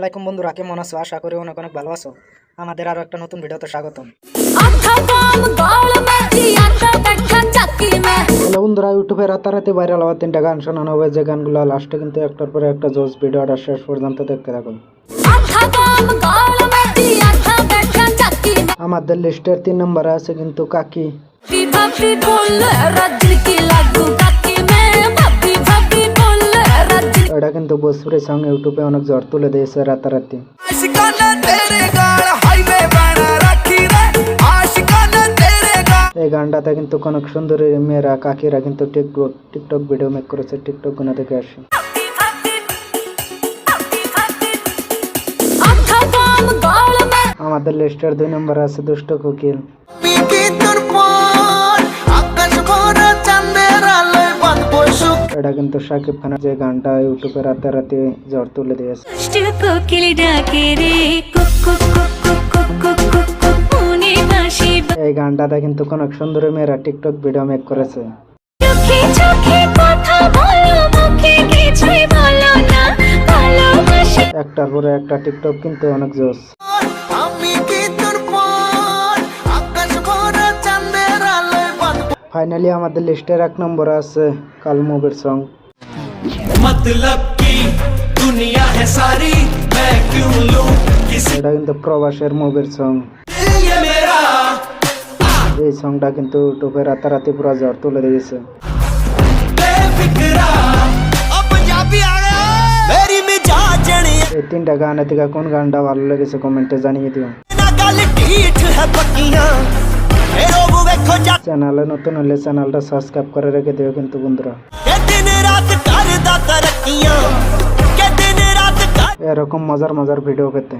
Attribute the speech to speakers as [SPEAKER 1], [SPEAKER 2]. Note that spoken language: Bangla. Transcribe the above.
[SPEAKER 1] আলাইকুম বন্ধুরা, কেমন আছো? আশা করি অনেক অনেক ভালো আছো। আমাদের আরো একটা নতুন ভিডিওতে স্বাগতম। হ্যালো বন্ধুরা, ইউটিউবে রাতারাতি ভাইরাল হওয়া 3টা গান শোনানো হবে, যে গানগুলো লাস্টে কিন্তু একটার পরে একটা জোস। ভিডিওটা শেষ পর্যন্ত দেখতে থাকুন। আমাদের লিস্টের 3 নম্বরে আছে কিন্তু কাকি। এটা কিন্তু ভোজপুরি সং, ইউটিউবে অনেক জ্বর তুলে দিয়েছে রাতারাতি। এই গানটাতে কিন্তু অনেক সুন্দরী মেয়েরা কাকিরা কিন্তু টিকটক ভিডিও মেক করেছে। টিকটক গুলো দেখে আসি। আমাদের লিস্টের 2 নম্বরে আছে দুষ্ট কোকিল। এটা কিন্তু শাকিব খানের যে গানটা ইউটিউবে রাতারাতি জ্বর তুলে দিয়েছে। এই গানটাতে কিন্তু অনেক সুন্দরী মেয়েরা টিকটক ভিডিও মেক করেছে। একটার পরে একটা টিকটক কিন্তু অনেক জোস। ফাইনালি আমাদের লিস্টের 1 নম্বরে আছে কাল মুভির সং। এটা কিন্তু প্রবাসের মুভির সং। এই সংটা কিন্তু ইউটিউবে রাতারাতি পুরো জ্বর তুলে দিয়েছে। এই 3টা গান থেকে কোন গানটা ভালো লেগেছে কমেন্টে জানিয়ে দিও। চ্যানেলে নতুন হলে চ্যানেলটা সাবস্ক্রাইব করে রেখে দিও কিন্তু বন্ধুরা। এরকম মজার মজার ভিডিও পেতে